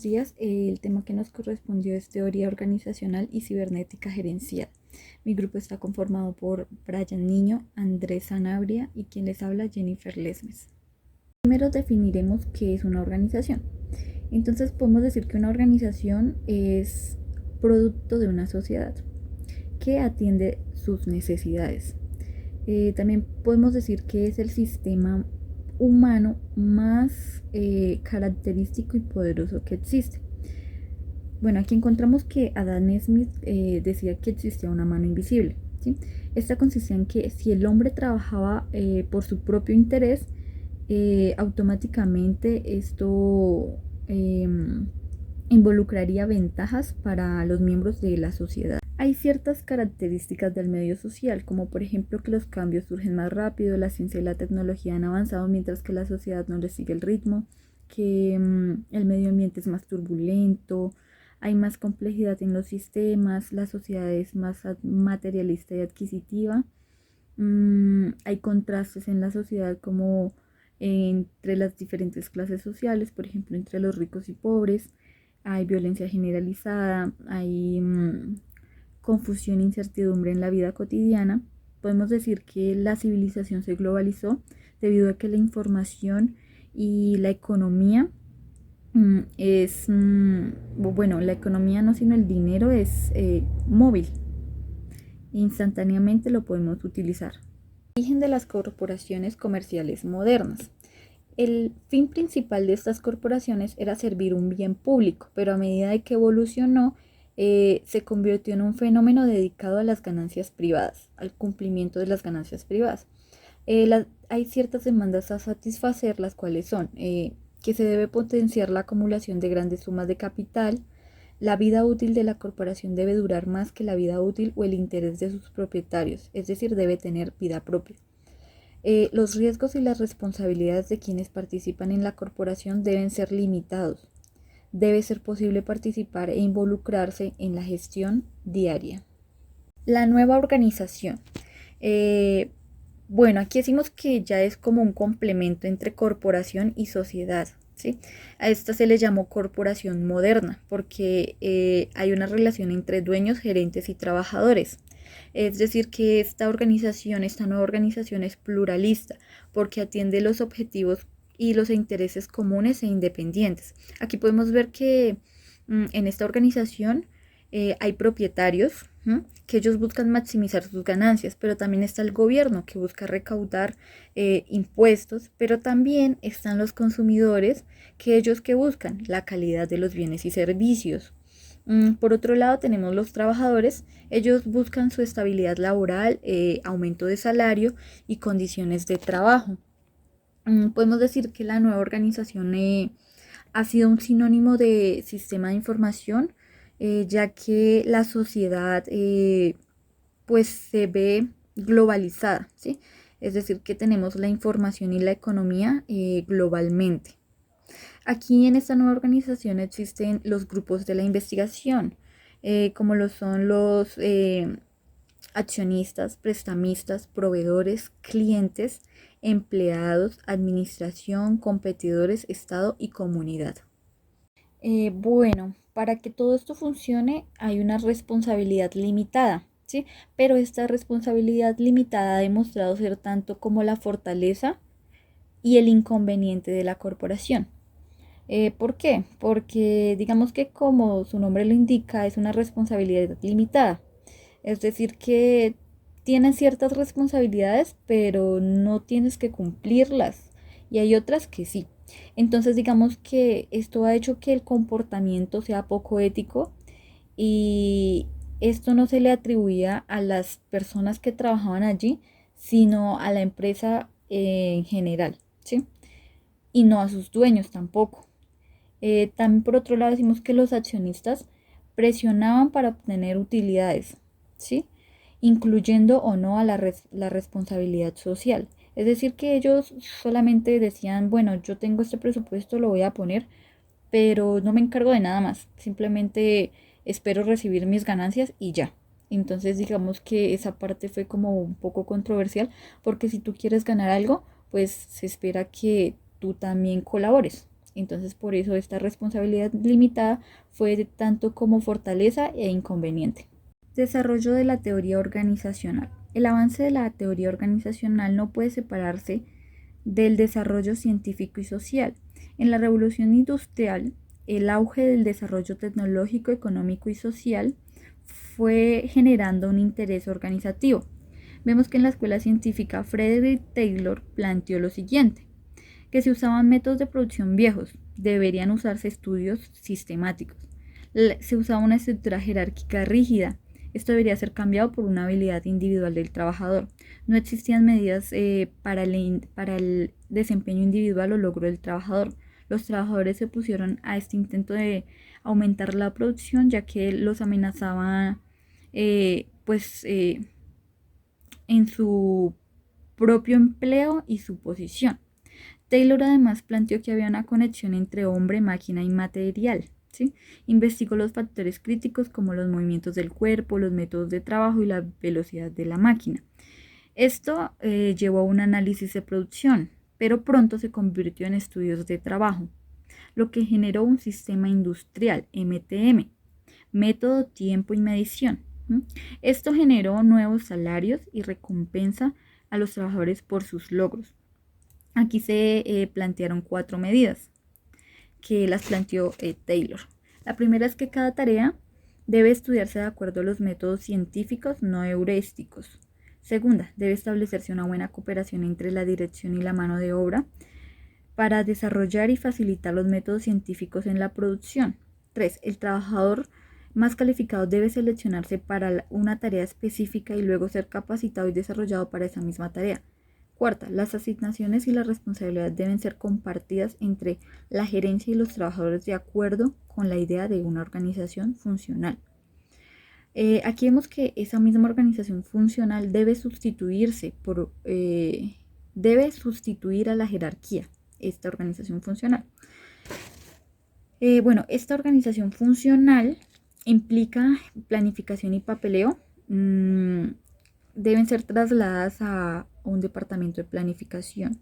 Días. El tema que nos correspondió es teoría organizacional y cibernética gerencial. Mi grupo está conformado por Brian Niño, Andrés Sanabria y quien les habla, Jennifer Lesmes. Primero definiremos qué es una organización. Entonces podemos decir que una organización es producto de una sociedad que atiende sus necesidades. También podemos decir que es el sistema humano más característico y poderoso que existe. Bueno, aquí encontramos que Adam Smith decía que existía una mano invisible, ¿sí? Esta consistía en que si el hombre trabajaba por su propio interés, automáticamente esto involucraría ventajas para los miembros de la sociedad. Hay ciertas características del medio social, como por ejemplo que los cambios surgen más rápido, la ciencia y la tecnología han avanzado mientras que la sociedad no les sigue el ritmo, que el medio ambiente es más turbulento, hay más complejidad en los sistemas, la sociedad es más materialista y adquisitiva, hay contrastes en la sociedad como entre las diferentes clases sociales, por ejemplo entre los ricos y pobres, hay violencia generalizada, hay confusión e incertidumbre en la vida cotidiana. Podemos decir que la civilización se globalizó debido a que la información y la economía bueno, la economía no, sino el dinero es móvil. Instantáneamente lo podemos utilizar. Origen de las corporaciones comerciales modernas. El fin principal de estas corporaciones era servir un bien público, pero a medida de que evolucionó, se convirtió en un fenómeno dedicado a las ganancias privadas, al cumplimiento de las ganancias privadas. Hay ciertas demandas a satisfacer, las cuales son que se debe potenciar la acumulación de grandes sumas de capital, la vida útil de la corporación debe durar más que la vida útil o el interés de sus propietarios, es decir, debe tener vida propia. Los riesgos y las responsabilidades de quienes participan en la corporación deben ser limitados. Debe ser posible participar e involucrarse en la gestión diaria. La nueva organización. Bueno, aquí decimos que ya es como un complemento entre corporación y sociedad, ¿sí? A esta se le llamó corporación moderna porque hay una relación entre dueños, gerentes y trabajadores. Es decir, que esta nueva organización es pluralista porque atiende los objetivos y los intereses comunes e independientes. Aquí podemos ver que en esta organización hay propietarios que ellos buscan maximizar sus ganancias, pero también está el gobierno que busca recaudar impuestos, pero también están los consumidores que ellos que buscan la calidad de los bienes y servicios. Por otro lado tenemos los trabajadores, ellos buscan su estabilidad laboral, aumento de salario y condiciones de trabajo. Podemos decir que la nueva organización ha sido un sinónimo de sistema de información, ya que la sociedad pues se ve globalizada, ¿sí? Es decir, que tenemos la información y la economía globalmente. Aquí en esta nueva organización existen los grupos de la investigación, como lo son los accionistas, prestamistas, proveedores, clientes, empleados, administración, competidores, Estado y comunidad. Bueno, para que todo esto funcione hay una responsabilidad limitada, ¿sí? Pero esta responsabilidad limitada ha demostrado ser tanto como la fortaleza y el inconveniente de la corporación. ¿Por qué? Porque digamos que como su nombre lo indica, es una responsabilidad limitada. Es decir, que tienes ciertas responsabilidades, pero no tienes que cumplirlas. Y hay otras que sí. Entonces, digamos que esto ha hecho que el comportamiento sea poco ético y esto no se le atribuía a las personas que trabajaban allí, sino a la empresa en general, ¿sí? Y no a sus dueños tampoco. También por otro lado decimos que los accionistas presionaban para obtener utilidades, ¿sí? Incluyendo o no a la responsabilidad social. Es decir, que ellos solamente decían, bueno, yo tengo este presupuesto, lo voy a poner, pero no me encargo de nada más. Simplemente espero recibir mis ganancias y ya. Entonces digamos que esa parte fue como un poco controversial, porque si tú quieres ganar algo, pues se espera que tú también colabores. Entonces, por eso esta responsabilidad limitada fue tanto como fortaleza e inconveniente. Desarrollo de la teoría organizacional. El avance de la teoría organizacional no puede separarse del desarrollo científico y social. En la revolución industrial, el auge del desarrollo tecnológico, económico y social fue generando un interés organizativo. Vemos que en la escuela científica Frederick Taylor planteó lo siguiente, que se usaban métodos de producción viejos, deberían usarse estudios sistemáticos. Se usaba una estructura jerárquica rígida, esto debería ser cambiado por una habilidad individual del trabajador. No existían medidas para el desempeño individual o logro del trabajador. Los trabajadores se pusieron a este intento de aumentar la producción, ya que los amenazaba en su propio empleo y su posición. Taylor además planteó que había una conexión entre hombre, máquina y material. ¿Sí? Investigó los factores críticos como los movimientos del cuerpo, los métodos de trabajo y la velocidad de la máquina. Esto llevó a un análisis de producción, pero pronto se convirtió en estudios de trabajo, lo que generó un sistema industrial, MTM, método, tiempo y medición. Esto generó nuevos salarios y recompensa a los trabajadores por sus logros. Aquí se plantearon 4 medidas que las planteó Taylor. La primera es que cada tarea debe estudiarse de acuerdo a los métodos científicos, no heurísticos. Segunda, debe establecerse una buena cooperación entre la dirección y la mano de obra para desarrollar y facilitar los métodos científicos en la producción. 3. El trabajador más calificado debe seleccionarse para una tarea específica y luego ser capacitado y desarrollado para esa misma tarea. Cuarta, las asignaciones y la responsabilidad deben ser compartidas entre la gerencia y los trabajadores de acuerdo con la idea de una organización funcional. Aquí vemos que esa misma organización funcional debe sustituir a la jerarquía, esta organización funcional. Esta organización funcional implica planificación y papeleo. Deben ser trasladadas a un departamento de planificación.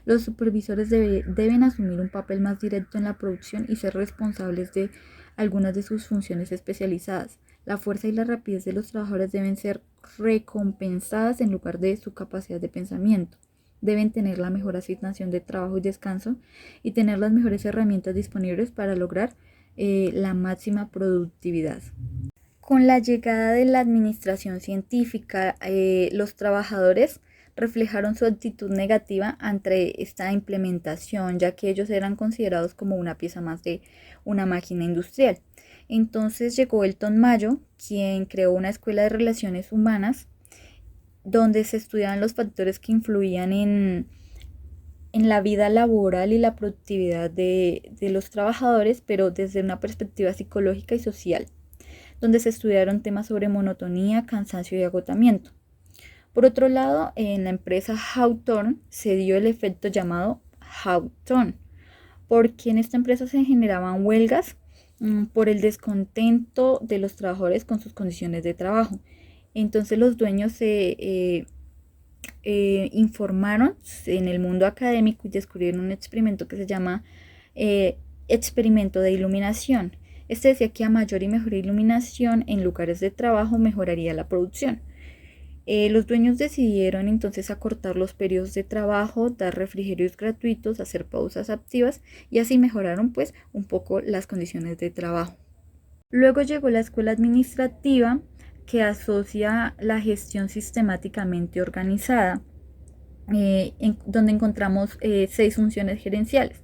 Los supervisores deben asumir un papel más directo en la producción y ser responsables de algunas de sus funciones especializadas. La fuerza y la rapidez de los trabajadores deben ser recompensadas en lugar de su capacidad de pensamiento. Deben tener la mejor asignación de trabajo y descanso y tener las mejores herramientas disponibles para lograr la máxima productividad. Con la llegada de la administración científica, los trabajadores reflejaron su actitud negativa ante esta implementación, ya que ellos eran considerados como una pieza más de una máquina industrial. Entonces llegó Elton Mayo, quien creó una escuela de relaciones humanas, donde se estudiaban los factores que influían en la vida laboral y la productividad de los trabajadores, pero desde una perspectiva psicológica y social, donde se estudiaron temas sobre monotonía, cansancio y agotamiento. Por otro lado, en la empresa Hawthorne se dio el efecto llamado Hawthorne, porque en esta empresa se generaban huelgas por el descontento de los trabajadores con sus condiciones de trabajo. Entonces los dueños se informaron en el mundo académico y descubrieron un experimento que se llama experimento de iluminación. Este decía que a mayor y mejor iluminación en lugares de trabajo mejoraría la producción. Los dueños decidieron entonces acortar los periodos de trabajo, dar refrigerios gratuitos, hacer pausas activas y así mejoraron pues un poco las condiciones de trabajo. Luego llegó la escuela administrativa, que asocia la gestión sistemáticamente organizada, donde encontramos 6 funciones gerenciales: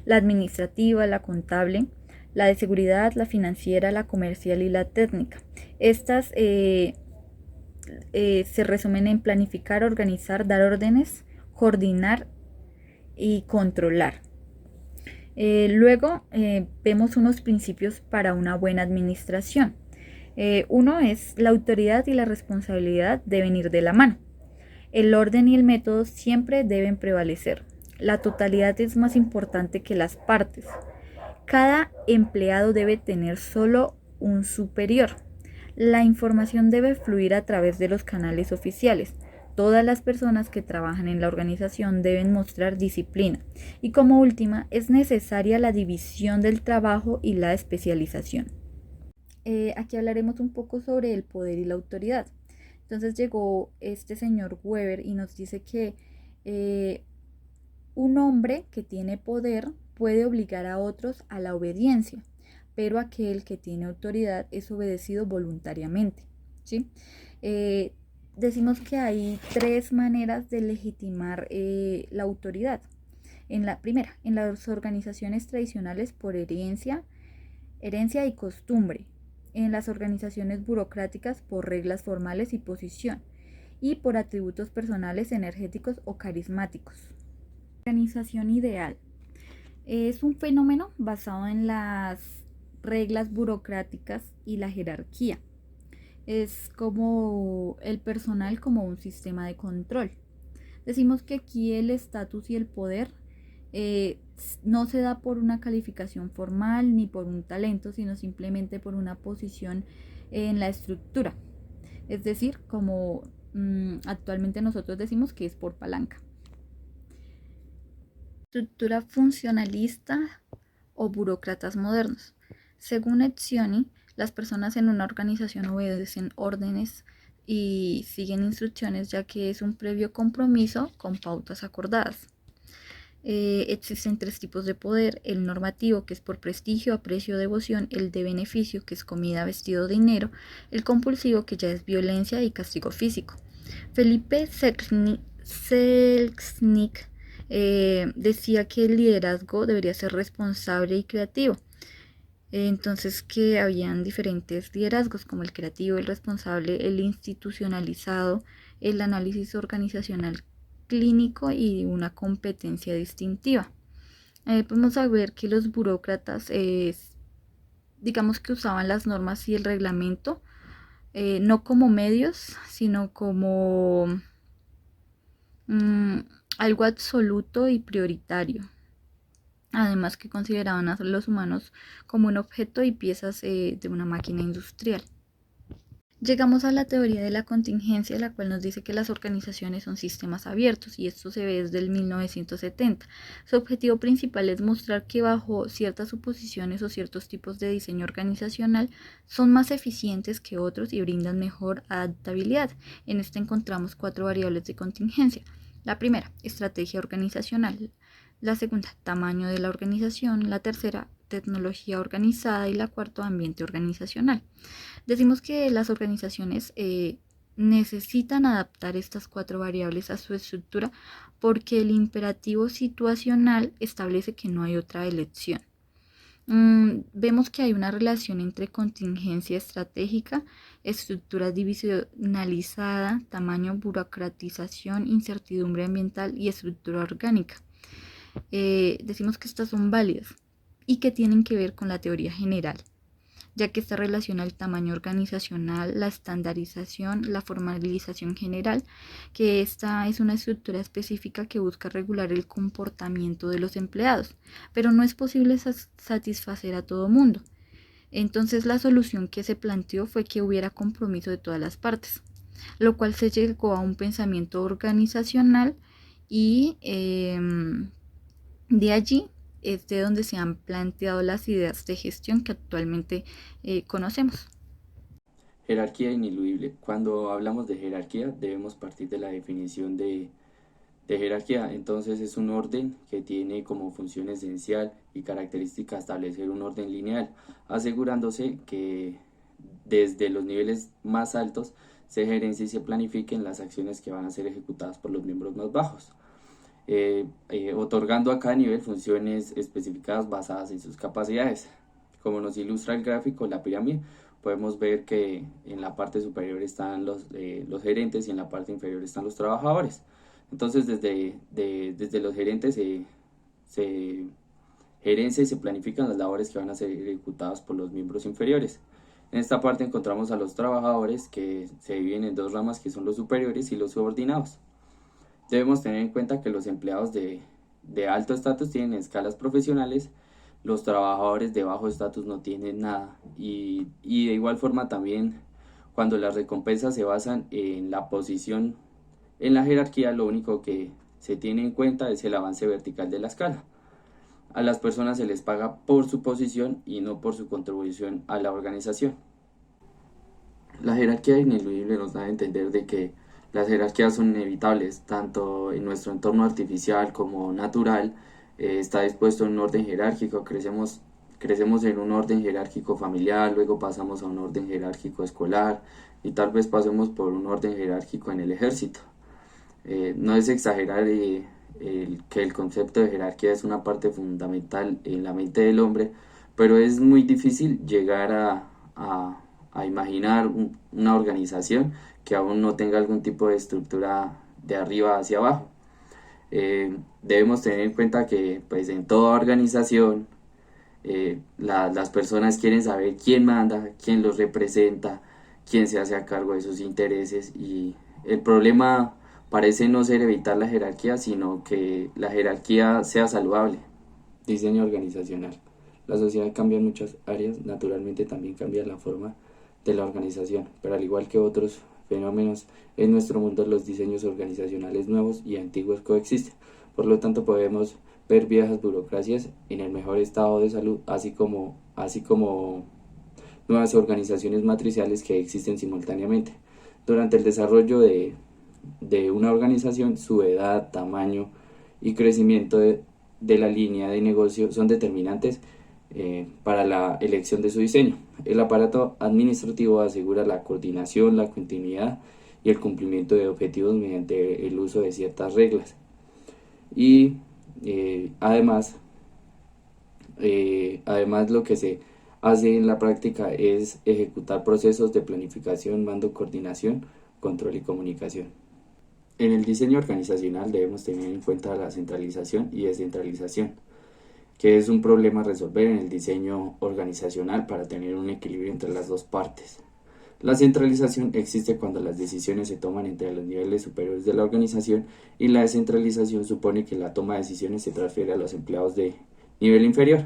la administrativa, la contable, la de seguridad, la financiera, la comercial y la técnica. Estas se resumen en planificar, organizar, dar órdenes, coordinar y controlar. Luego vemos unos principios para una buena administración. Uno es: la autoridad y la responsabilidad deben ir de la mano. El orden y el método siempre deben prevalecer. La totalidad es más importante que las partes. Cada empleado debe tener solo un superior. La información debe fluir a través de los canales oficiales. todas las personas que trabajan en la organización deben mostrar disciplina. Y como última, es necesaria la división del trabajo y la especialización. Aquí hablaremos un poco sobre el poder y la autoridad. Entonces llegó este señor Weber y nos dice que un hombre que tiene poder puede obligar a otros a la obediencia, pero aquel que tiene autoridad es obedecido voluntariamente, ¿sí? Decimos que hay tres maneras de legitimar la autoridad. En la primera, en las organizaciones tradicionales por herencia y costumbre. En las organizaciones burocráticas por reglas formales y posición. Y por atributos personales, energéticos o carismáticos. Organización ideal. Es un fenómeno basado en las reglas burocráticas y la jerarquía. Es como el personal como un sistema de control. Decimos que aquí el estatus y el poder no se da por una calificación formal ni por un talento, sino simplemente por una posición en la estructura. Es decir, como actualmente nosotros decimos que es por palanca. Estructura funcionalista o burócratas modernos. Según Etzioni, las personas en una organización obedecen órdenes y siguen instrucciones, ya que es un previo compromiso con pautas acordadas. Existen tres tipos de poder: el normativo, que es por prestigio, aprecio, devoción; el de beneficio, que es comida, vestido, dinero; el compulsivo, que ya es violencia y castigo físico. Felipe Selznick decía que el liderazgo debería ser responsable y creativo. Entonces, que habían diferentes liderazgos, como el creativo, el responsable, el institucionalizado, el análisis organizacional clínico y una competencia distintiva. Podemos saber que los burócratas, digamos que usaban las normas y el reglamento no como medios, sino como algo absoluto y prioritario. Además que consideraban a los humanos como un objeto y piezas de una máquina industrial. Llegamos a la teoría de la contingencia, la cual nos dice que las organizaciones son sistemas abiertos, y esto se ve desde el 1970. Su objetivo principal es mostrar que bajo ciertas suposiciones o ciertos tipos de diseño organizacional son más eficientes que otros y brindan mejor adaptabilidad. En este encontramos 4 variables de contingencia. La primera, estrategia organizacional; la segunda, tamaño de la organización; la tercera, tecnología organizada; y la cuarta, ambiente organizacional. Decimos que las organizaciones necesitan adaptar estas 4 variables a su estructura porque el imperativo situacional establece que no hay otra elección. Vemos que hay una relación entre contingencia estratégica, estructura divisionalizada, tamaño, burocratización, incertidumbre ambiental y estructura orgánica. Decimos que estas son válidas y que tienen que ver con la teoría general, ya que esta relaciona el tamaño organizacional, la estandarización, la formalización general, que esta es una estructura específica que busca regular el comportamiento de los empleados, pero no es posible satisfacer a todo mundo. Entonces la solución que se planteó fue que hubiera compromiso de todas las partes, lo cual se llegó a un pensamiento organizacional y de allí es de donde se han planteado las ideas de gestión que actualmente conocemos. Jerarquía ineludible. Cuando hablamos de jerarquía debemos partir de la definición de jerarquía. Entonces es un orden que tiene como función esencial y característica establecer un orden lineal, asegurándose que desde los niveles más altos se gerencien y se planifiquen las acciones que van a ser ejecutadas por los miembros más bajos. Otorgando a cada nivel funciones especificadas basadas en sus capacidades. Como nos ilustra el gráfico, la pirámide, podemos ver que en la parte superior están los gerentes y en la parte inferior están los trabajadores. Entonces desde los gerentes se gerencia y se planifican las labores que van a ser ejecutadas por los miembros inferiores. En esta parte encontramos a los trabajadores, que se dividen en 2 ramas, que son los superiores y los subordinados. Debemos tener en cuenta que los empleados de alto estatus tienen escalas profesionales, los trabajadores de bajo estatus no tienen nada, y de igual forma también cuando las recompensas se basan en la posición En la jerarquía lo único que se tiene en cuenta es el avance vertical de la escala. A las personas se les paga por su posición y no por su contribución a la organización. La jerarquía ineludible nos da a entender de que las jerarquías son inevitables, tanto en nuestro entorno artificial como natural. Está dispuesto en un orden jerárquico, crecemos en un orden jerárquico familiar, luego pasamos a un orden jerárquico escolar y tal vez pasemos por un orden jerárquico en el ejército. No es exagerar que el concepto de jerarquía es una parte fundamental en la mente del hombre, pero es muy difícil llegar a imaginar una organización que aún no tenga algún tipo de estructura de arriba hacia abajo. Debemos tener en cuenta que pues en toda organización las personas quieren saber quién manda, quién los representa, quién se hace a cargo de sus intereses, y el problema parece no ser evitar la jerarquía, sino que la jerarquía sea saludable. Diseño organizacional. La sociedad cambia en muchas áreas, naturalmente también cambia la forma de la organización, pero al igual que otros fenómenos en nuestro mundo, los diseños organizacionales nuevos y antiguos coexisten. Por lo tanto, podemos ver viejas burocracias en el mejor estado de salud, así como nuevas organizaciones matriciales que existen simultáneamente. Durante el desarrollo de una organización, su edad, tamaño y crecimiento de la línea de negocio son determinantes para la elección de su diseño. El aparato administrativo asegura la coordinación, la continuidad y el cumplimiento de objetivos mediante el uso de ciertas reglas. Y además lo que se hace en la práctica es ejecutar procesos de planificación, mando, coordinación, control y comunicación. En el diseño organizacional debemos tener en cuenta la centralización y descentralización, que es un problema a resolver en el diseño organizacional para tener un equilibrio entre las dos partes. La centralización existe cuando las decisiones se toman entre los niveles superiores de la organización, y la descentralización supone que la toma de decisiones se transfiere a los empleados de nivel inferior.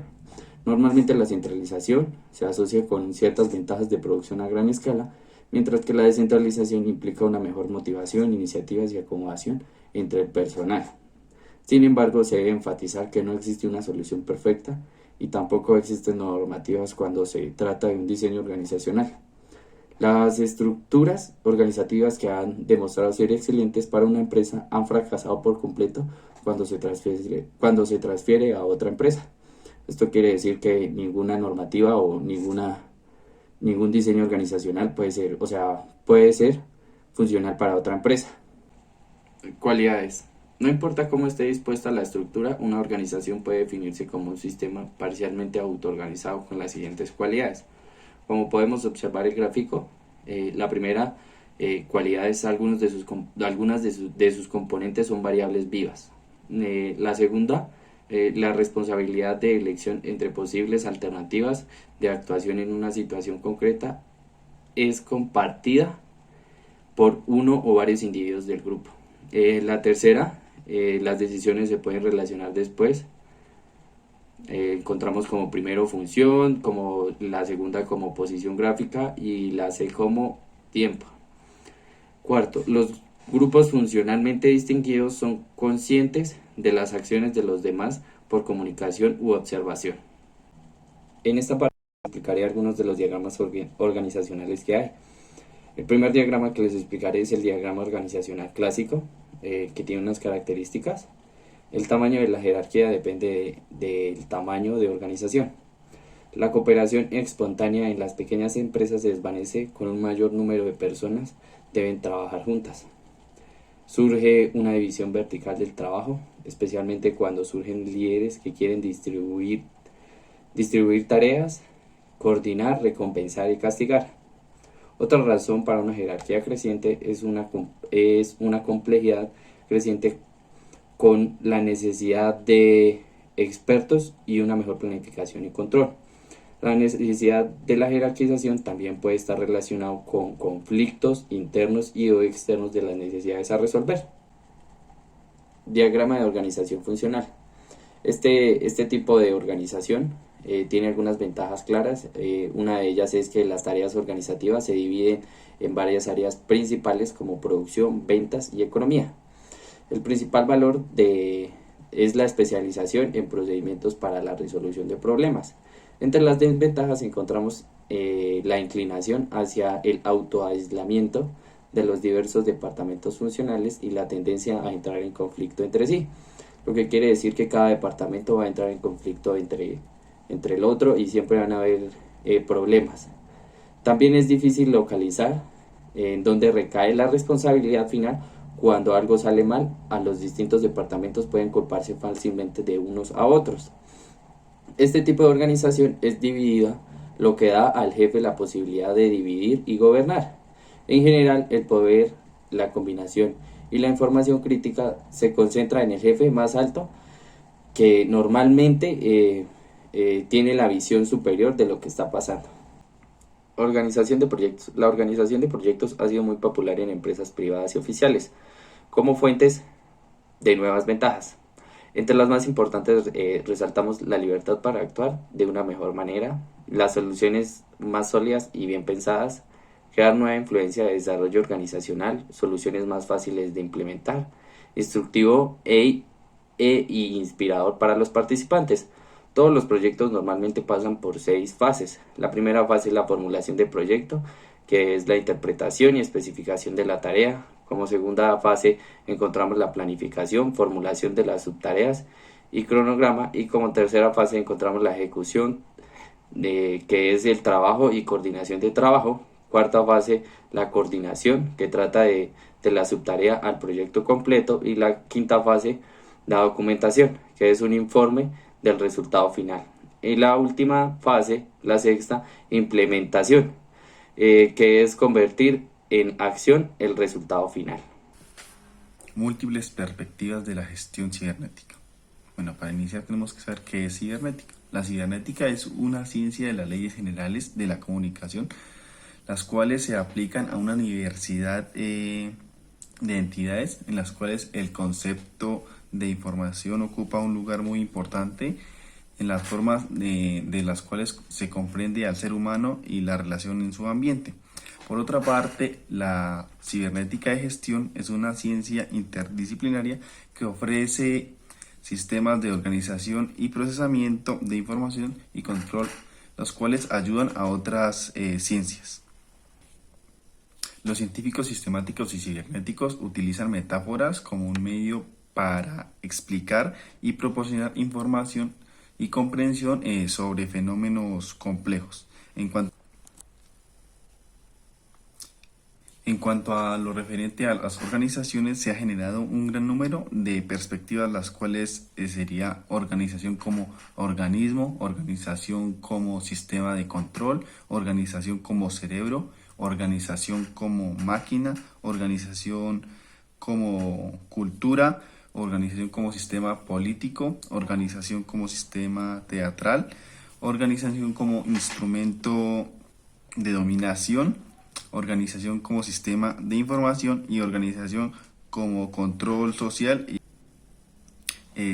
Normalmente la centralización se asocia con ciertas ventajas de producción a gran escala, mientras que la descentralización implica una mejor motivación, iniciativas y acomodación entre el personal. Sin embargo, se debe enfatizar que no existe una solución perfecta y tampoco existen normativas cuando se trata de un diseño organizacional. Las estructuras organizativas que han demostrado ser excelentes para una empresa han fracasado por completo cuando se transfiere a otra empresa. Esto quiere decir que ninguna normativa o ningún diseño organizacional puede ser funcional para otra empresa. Cualidades. No importa cómo esté dispuesta la estructura, una organización puede definirse como un sistema parcialmente autoorganizado con las siguientes cualidades. Como podemos observar el gráfico, la primera cualidad es algunas de sus componentes son variables vivas. La segunda, la responsabilidad de elección entre posibles alternativas de actuación en una situación concreta es compartida por uno o varios individuos del grupo. La tercera, las decisiones se pueden relacionar después. Encontramos como primero función, como la segunda como posición gráfica y la C como tiempo. Cuarto, los grupos funcionalmente distinguidos son conscientes de las acciones de los demás por comunicación u observación. En esta parte explicaré algunos de los diagramas organizacionales que hay. El primer diagrama que les explicaré es el diagrama organizacional clásico, que tiene unas características. El tamaño de la jerarquía depende del tamaño de organización. La cooperación espontánea en las pequeñas empresas se desvanece con un mayor número de personas deben trabajar juntas. Surge una división vertical del trabajo, especialmente cuando surgen líderes que quieren distribuir tareas, coordinar, recompensar y castigar. Otra razón para una jerarquía creciente es una complejidad creciente con la necesidad de expertos y una mejor planificación y control. La necesidad de la jerarquización también puede estar relacionado con conflictos internos y o externos de las necesidades a resolver. Diagrama de organización funcional. Este tipo de organización tiene algunas ventajas claras. Una de ellas es que las tareas organizativas se dividen en varias áreas principales como producción, ventas y economía. El principal valor es la especialización en procedimientos para la resolución de problemas. Entre las desventajas encontramos la inclinación hacia el autoaislamiento de los diversos departamentos funcionales y la tendencia a entrar en conflicto entre sí, lo que quiere decir que cada departamento va a entrar en conflicto entre el otro y siempre van a haber problemas. También es difícil localizar en dónde recae la responsabilidad final. Cuando algo sale mal, a los distintos departamentos pueden culparse fácilmente de unos a otros. Este tipo de organización es dividida, lo que da al jefe la posibilidad de dividir y gobernar. En general, el poder, la combinación y la información crítica se concentra en el jefe más alto, que normalmente tiene la visión superior de lo que está pasando. Organización de proyectos. La organización de proyectos ha sido muy popular en empresas privadas y oficiales como fuentes de nuevas ventajas. Entre las más importantes resaltamos la libertad para actuar de una mejor manera, las soluciones más sólidas y bien pensadas, crear nueva influencia de desarrollo organizacional, soluciones más fáciles de implementar, instructivo e inspirador para los participantes. Todos los proyectos normalmente pasan por 6 fases. La primera fase es la formulación de proyecto, que es la interpretación y especificación de la tarea. Como segunda fase encontramos la planificación, formulación de las subtareas y cronograma. Y como tercera fase encontramos la ejecución, que es el trabajo y coordinación de trabajo. Cuarta fase, la coordinación, que trata de la subtarea al proyecto completo. Y la quinta fase, la documentación, que es un informe del resultado final. Y la última fase, la sexta, implementación, que es convertir en acción el resultado final. Múltiples perspectivas de la gestión cibernética. Bueno, para iniciar tenemos que saber qué es cibernética. La cibernética es una ciencia de las leyes generales de la comunicación, las cuales se aplican a una diversidad de entidades en las cuales el concepto de información ocupa un lugar muy importante en las formas de las cuales se comprende al ser humano y la relación en su ambiente. Por otra parte, la cibernética de gestión es una ciencia interdisciplinaria que ofrece sistemas de organización y procesamiento de información y control, los cuales ayudan a otras ciencias. Los científicos sistemáticos y cibernéticos utilizan metáforas como un medio para explicar y proporcionar información y comprensión sobre fenómenos complejos. En cuanto a lo referente a las organizaciones, se ha generado un gran número de perspectivas, las cuales sería organización como organismo, organización como sistema de control, organización como cerebro, organización como máquina, organización como cultura, organización como sistema político, organización como sistema teatral, organización como instrumento de dominación, organización como sistema de información y organización como control social.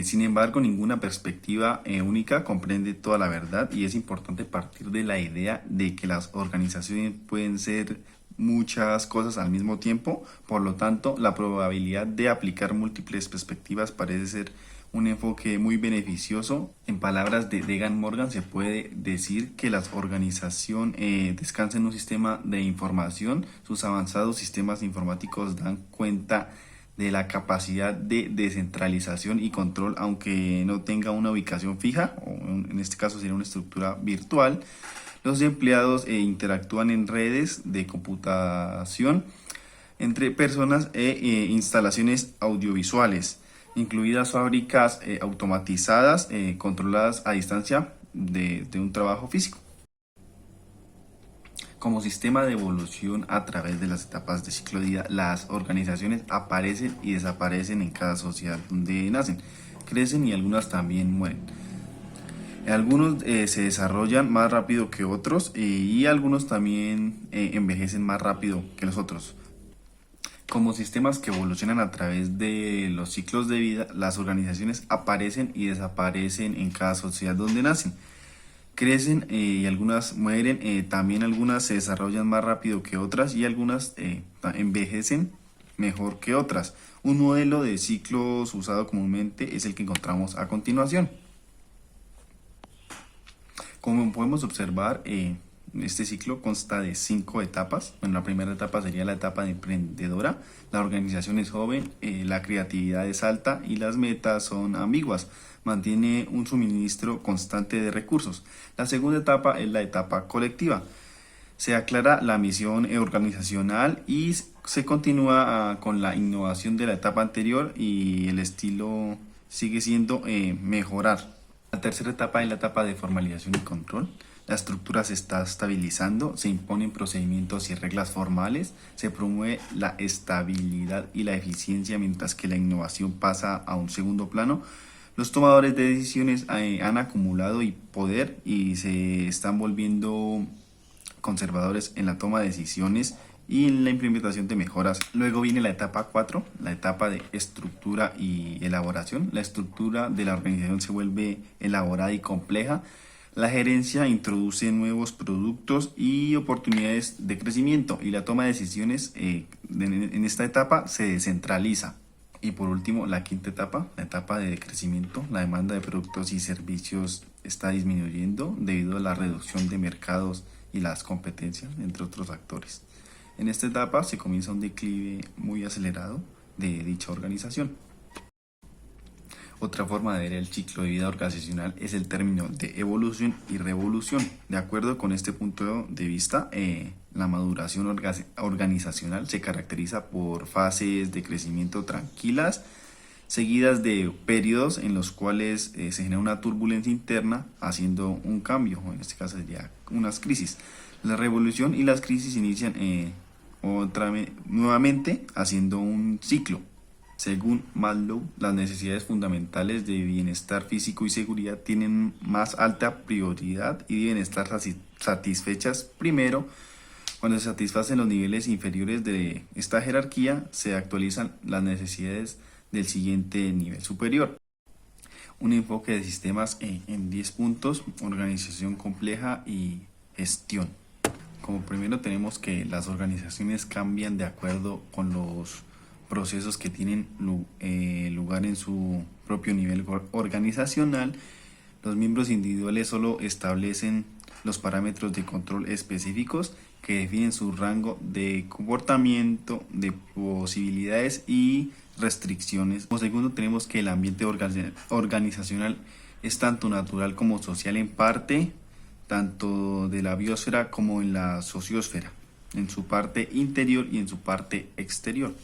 Sin embargo, ninguna perspectiva única comprende toda la verdad y es importante partir de la idea de que las organizaciones pueden ser muchas cosas al mismo tiempo. Por lo tanto, la probabilidad de aplicar múltiples perspectivas parece ser un enfoque muy beneficioso. En palabras de Degan Morgan, se puede decir que la organización descansa en un sistema de información. Sus avanzados sistemas informáticos dan cuenta de la capacidad de descentralización y control, aunque no tenga una ubicación fija, o en este caso sería una estructura virtual. Los empleados interactúan en redes de computación entre personas e instalaciones audiovisuales, incluidas fábricas automatizadas, controladas a distancia de un trabajo físico. Como sistema de evolución a través de las etapas de ciclo de vida, las organizaciones aparecen y desaparecen en cada sociedad donde nacen, crecen y algunas también mueren. Algunos se desarrollan más rápido que otros y algunos también envejecen más rápido que los otros. Como sistemas que evolucionan a través de los ciclos de vida, las organizaciones aparecen y desaparecen en cada sociedad donde nacen. crecen y algunas mueren, también algunas se desarrollan más rápido que otras y algunas envejecen mejor que otras. Un modelo de ciclos usado comúnmente es el que encontramos a continuación. Como podemos observar, este ciclo consta de 5 etapas. Bueno, la primera etapa sería la etapa de emprendedora. La organización es joven, la creatividad es alta y las metas son ambiguas. Mantiene un suministro constante de recursos. La segunda etapa es la etapa colectiva. Se aclara la misión organizacional y se continúa con la innovación de la etapa anterior y el estilo sigue siendo mejorar. La tercera etapa es la etapa de formalización y control. La estructura se está estabilizando, se imponen procedimientos y reglas formales, se promueve la estabilidad y la eficiencia mientras que la innovación pasa a un segundo plano. Los tomadores de decisiones han acumulado poder y se están volviendo conservadores en la toma de decisiones y en la implementación de mejoras. Luego viene la etapa 4, la etapa de estructura y elaboración. La estructura de la organización se vuelve elaborada y compleja. La gerencia introduce nuevos productos y oportunidades de crecimiento y la toma de decisiones en esta etapa se descentraliza. Y por último, la quinta etapa, la etapa de crecimiento. La demanda de productos y servicios está disminuyendo debido a la reducción de mercados y las competencias entre otros actores. En esta etapa se comienza un declive muy acelerado de dicha organización. Otra forma de ver el ciclo de vida organizacional es el término de evolución y revolución. De acuerdo con este punto de vista, la maduración organizacional se caracteriza por fases de crecimiento tranquilas, seguidas de periodos en los cuales se genera una turbulencia interna haciendo un cambio, o en este caso sería unas crisis. La revolución y las crisis inician nuevamente haciendo un ciclo. Según Maslow, las necesidades fundamentales de bienestar físico y seguridad tienen más alta prioridad y deben estar satisfechas primero. Cuando se satisfacen los niveles inferiores de esta jerarquía, se actualizan las necesidades del siguiente nivel superior. Un enfoque de sistemas en 10 puntos: organización compleja y gestión. Como primero tenemos que las organizaciones cambian de acuerdo con los procesos que tienen lugar en su propio nivel organizacional. Los miembros individuales solo establecen los parámetros de control específicos que definen su rango de comportamiento, de posibilidades y restricciones. Como segundo tenemos que el ambiente organizacional es tanto natural como social, en parte tanto de la biosfera como en la sociosfera, en su parte interior y en su parte exterior.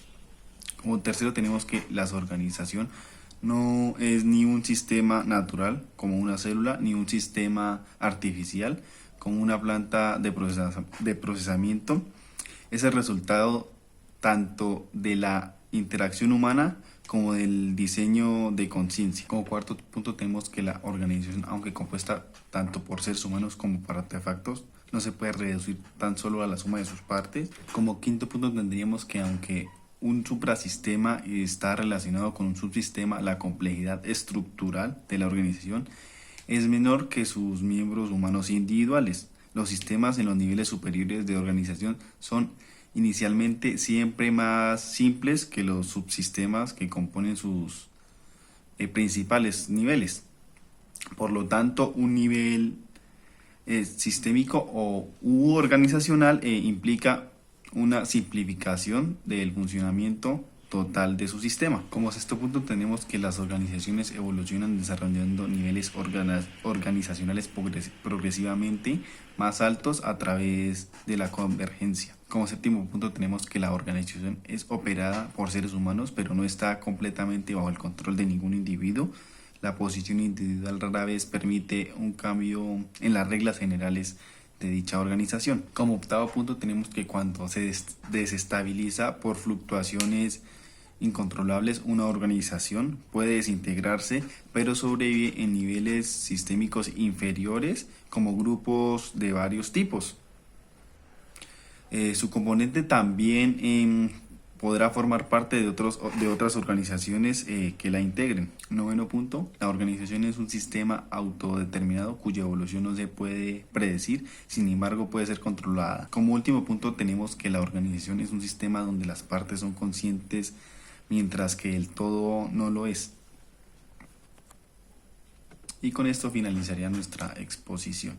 Como tercero tenemos que la organización no es ni un sistema natural como una célula, ni un sistema artificial como una planta de procesamiento. Es el resultado tanto de la interacción humana como del diseño de conciencia. Como cuarto punto tenemos que la organización, aunque compuesta tanto por seres humanos como por artefactos, no se puede reducir tan solo a la suma de sus partes. Como quinto punto tendríamos que aunque un suprasistema está relacionado con un subsistema, la complejidad estructural de la organización es menor que sus miembros humanos individuales. Los sistemas en los niveles superiores de organización son inicialmente siempre más simples que los subsistemas que componen sus principales niveles. Por lo tanto, un nivel sistémico u organizacional implica una simplificación del funcionamiento total de su sistema. Como sexto punto tenemos que las organizaciones evolucionan desarrollando niveles organizacionales progresivamente más altos a través de la convergencia. Como séptimo punto tenemos que la organización es operada por seres humanos, pero no está completamente bajo el control de ningún individuo. La posición individual rara vez permite un cambio en las reglas generales de dicha organización. Como octavo punto tenemos que cuando se desestabiliza por fluctuaciones incontrolables, una organización puede desintegrarse, pero sobrevive en niveles sistémicos inferiores como grupos de varios tipos. Su componente también podrá formar parte de otras organizaciones que la integren. Noveno punto, la organización es un sistema autodeterminado cuya evolución no se puede predecir, sin embargo puede ser controlada. Como último punto tenemos que la organización es un sistema donde las partes son conscientes mientras que el todo no lo es. Y con esto finalizaría nuestra exposición.